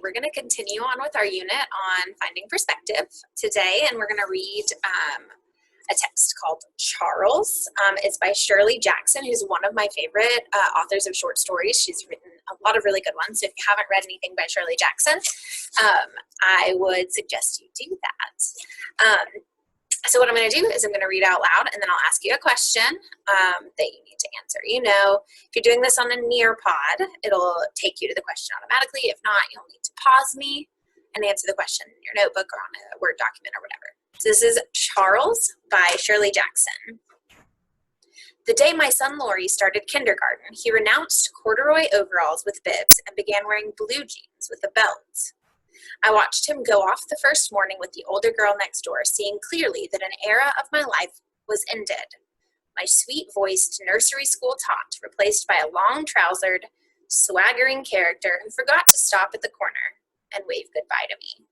we're going to continue on with our unit on finding perspective today, and we're going to read a text called Charles. It's by Shirley Jackson, who's one of my favorite authors of short stories. She's written a lot of really good ones. So if you haven't read anything by Shirley Jackson, I would suggest you do that. So what I'm going to do is I'm going to read out loud, and then I'll ask you a question that you need to answer. You know, if you're doing this on a Nearpod, it'll take you to the question automatically. If not, you'll need to pause me and answer the question in your notebook or on a Word document or whatever. So this is Charles by Shirley Jackson. The day my son Laurie started kindergarten, he renounced corduroy overalls with bibs and began wearing blue jeans with a belt. I watched him go off the first morning with the older girl next door, seeing clearly that an era of my life was ended. My sweet-voiced nursery school tot replaced by a long-trousered, swaggering character who forgot to stop at the corner and wave goodbye to me.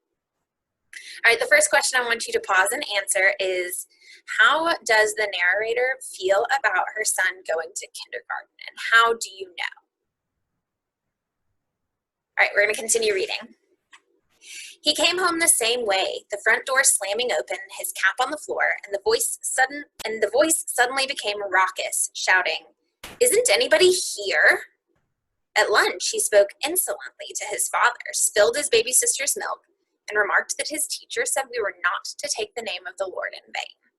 All right, the first question I want you to pause and answer is, how does the narrator feel about her son going to kindergarten, and how do you know? All right, we're going to continue reading. He came home the same way, the front door slamming open, his cap on the floor, and the voice suddenly became raucous, shouting, "Isn't anybody here?" At lunch, he spoke insolently to his father, spilled his baby sister's milk, and remarked that his teacher said we were not to take the name of the Lord in vain.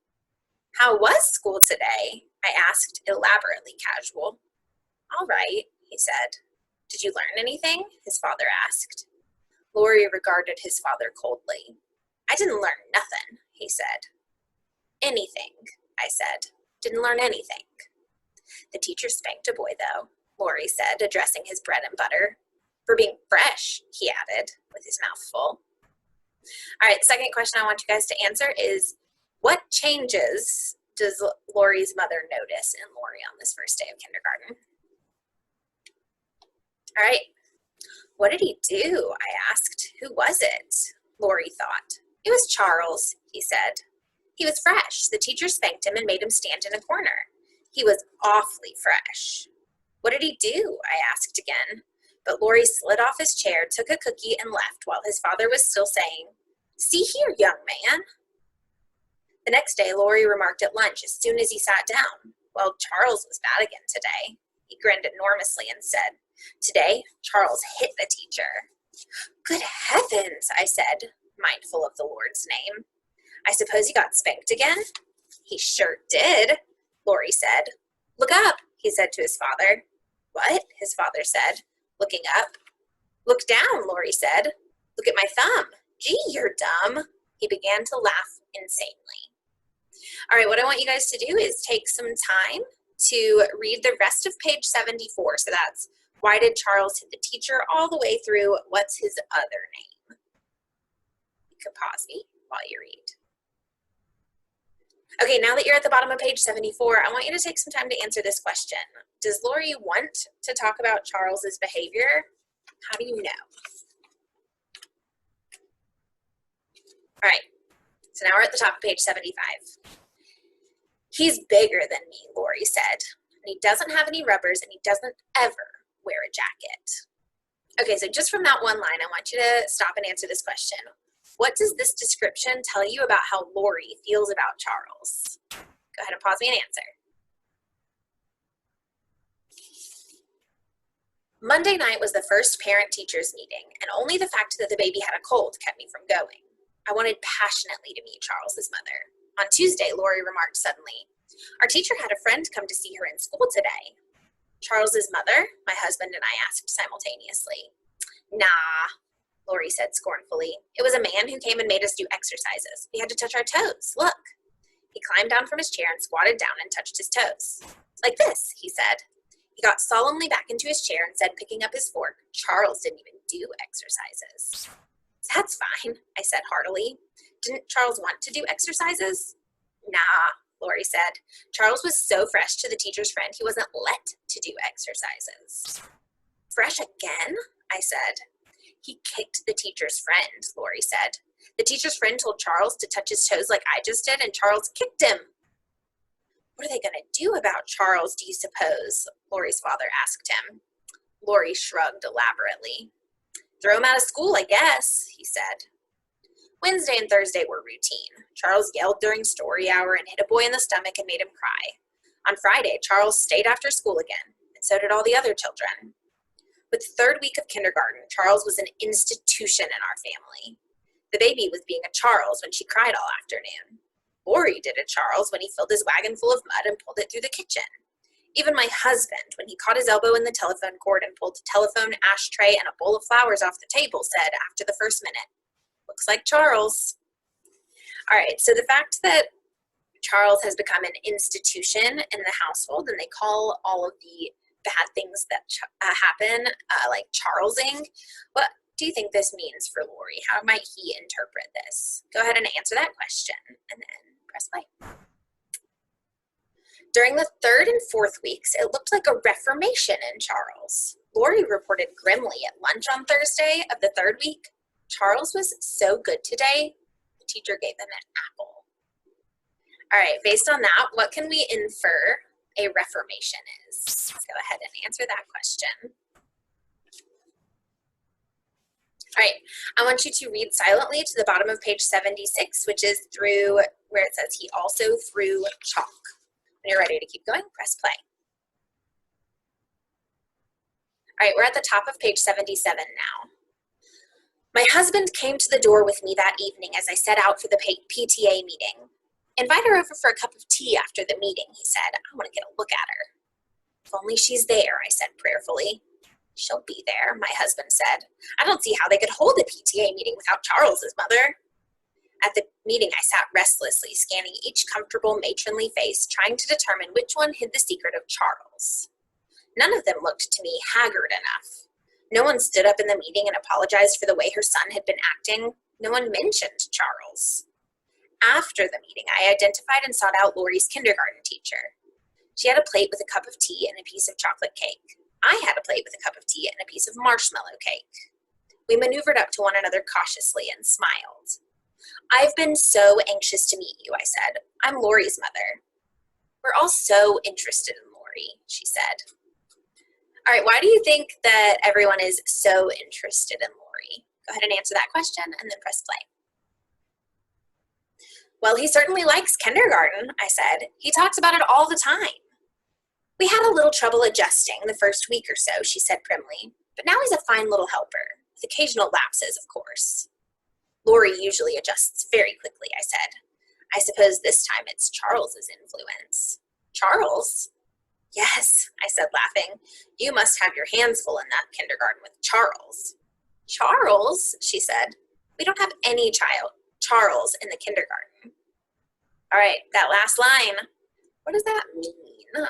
"How was school today?" I asked, elaborately casual. "All right," he said. "Did you learn anything?" his father asked. Laurie regarded his father coldly. "I didn't learn nothing," he said. "Anything," I said. "Didn't learn anything." "The teacher spanked a boy, though," Laurie said, addressing his bread and butter. "For being fresh," he added, with his mouth full. All right, the second question I want you guys to answer is, what changes does Laurie's mother notice in Laurie on this first day of kindergarten? All right. "What did he do?" I asked. "Who was it?" Laurie thought. "It was Charles," he said. "He was fresh. The teacher spanked him and made him stand in a corner. He was awfully fresh." "What did he do?" I asked again. But Laurie slid off his chair, took a cookie, and left while his father was still saying, "See here, young man." The next day, Laurie remarked at lunch as soon as he sat down, "Well, Charles was bad again today." He grinned enormously and said, "Today, Charles hit the teacher." "Good heavens," I said, mindful of the Lord's name. "I suppose he got spanked again?" "He sure did," Laurie said. "Look up," he said to his father. "What?" his father said, looking up. "Look down," Laurie said. "Look at my thumb." "Gee, you're dumb." He began to laugh insanely. All right, what I want you guys to do is take some time to read the rest of page 74. So that's, why did Charles hit the teacher, all the way through, what's his other name? You can pause me while you read. Okay, now that you're at the bottom of page 74, I want you to take some time to answer this question. Does Laurie want to talk about Charles's behavior? How do you know? All right, so now we're at the top of page 75. "He's bigger than me," Laurie said, "and he doesn't have any rubbers, and he doesn't ever wear a jacket." Okay, so just from that one line, I want you to stop and answer this question. What does this description tell you about how Laurie feels about Charles? Go ahead and pause me and answer. Monday night was the first parent-teachers meeting, and only the fact that the baby had a cold kept me from going. I wanted passionately to meet Charles's mother. On Tuesday, Laurie remarked suddenly, "Our teacher had a friend come to see her in school today." "Charles's mother?" my husband and I asked simultaneously. "Nah," Laurie said scornfully. "It was a man who came and made us do exercises. We had to touch our toes. Look." He climbed down from his chair and squatted down and touched his toes. "Like this," he said. He got solemnly back into his chair and said, picking up his fork, "Charles didn't even do exercises." "That's fine," I said heartily. "Didn't Charles want to do exercises?" "Nah," Laurie said. "Charles was so fresh to the teacher's friend, he wasn't let to do exercises." "Fresh again?" I said. "He kicked the teacher's friend," Laurie said. "The teacher's friend told Charles to touch his toes like I just did, and Charles kicked him." "What are they going to do about Charles, do you suppose?" Laurie's father asked him. Laurie shrugged elaborately. Throw him out of school, I guess, he said. Wednesday and Thursday were routine. Charles yelled during story hour and hit a boy in the stomach and made him cry. On Friday, Charles stayed after school again, and so did all the other children. With the third week of kindergarten, Charles was an institution in our family. The baby was being a Charles when she cried all afternoon. Lori did a Charles when he filled his wagon full of mud and pulled it through the kitchen. Even my husband, when he caught his elbow in the telephone cord and pulled the telephone, ashtray, and a bowl of flowers off the table, said after the first minute, "Looks like Charles." All right, so the fact that Charles has become an institution in the household and they call all of the bad things that happen like Charlesing, what do you think this means for Lori? How might he interpret this? Go ahead and answer that question and then press play. During the third and fourth weeks, it looked like a reformation in Charles. Lori reported grimly at lunch on Thursday of the third week, "Charles was so good today, the teacher gave him an apple." All right, based on that, what can we infer a reformation is? Let's go ahead and answer that question. All right, I want you to read silently to the bottom of page 76, which is through where it says he also threw chalk. When you're ready to keep going, press play. All right, we're at the top of page 77 now. My husband came to the door with me that evening as I set out for the PTA meeting. "Invite her over for a cup of tea after the meeting," he said. "I want to get a look at her." "If only she's there," I said prayerfully. "She'll be there," my husband said. "I don't see how they could hold a PTA meeting without Charles's mother." At the meeting, I sat restlessly, scanning each comfortable matronly face, trying to determine which one hid the secret of Charles. None of them looked to me haggard enough. No one stood up in the meeting and apologized for the way her son had been acting. No one mentioned Charles. After the meeting, I identified and sought out Lori's kindergarten teacher. She had a plate with a cup of tea and a piece of chocolate cake. I had a plate with a cup of tea and a piece of marshmallow cake. We maneuvered up to one another cautiously and smiled. "I've been so anxious to meet you," I said. "I'm Lori's mother." "We're all so interested in Lori," she said. All right, why do you think that everyone is so interested in Lori? Go ahead and answer that question and then press play. "Well, he certainly likes kindergarten," I said. "He talks about it all the time." "We had a little trouble adjusting the first week or so," she said primly, "but now he's a fine little helper, with occasional lapses, of course." "Lori usually adjusts very quickly," I said. "I suppose this time it's Charles's influence." "Charles?" "Yes," I said, laughing. "You must have your hands full in that kindergarten with Charles." "Charles?" she said. "We don't have any Charles in the kindergarten." All right, that last line, what does that mean?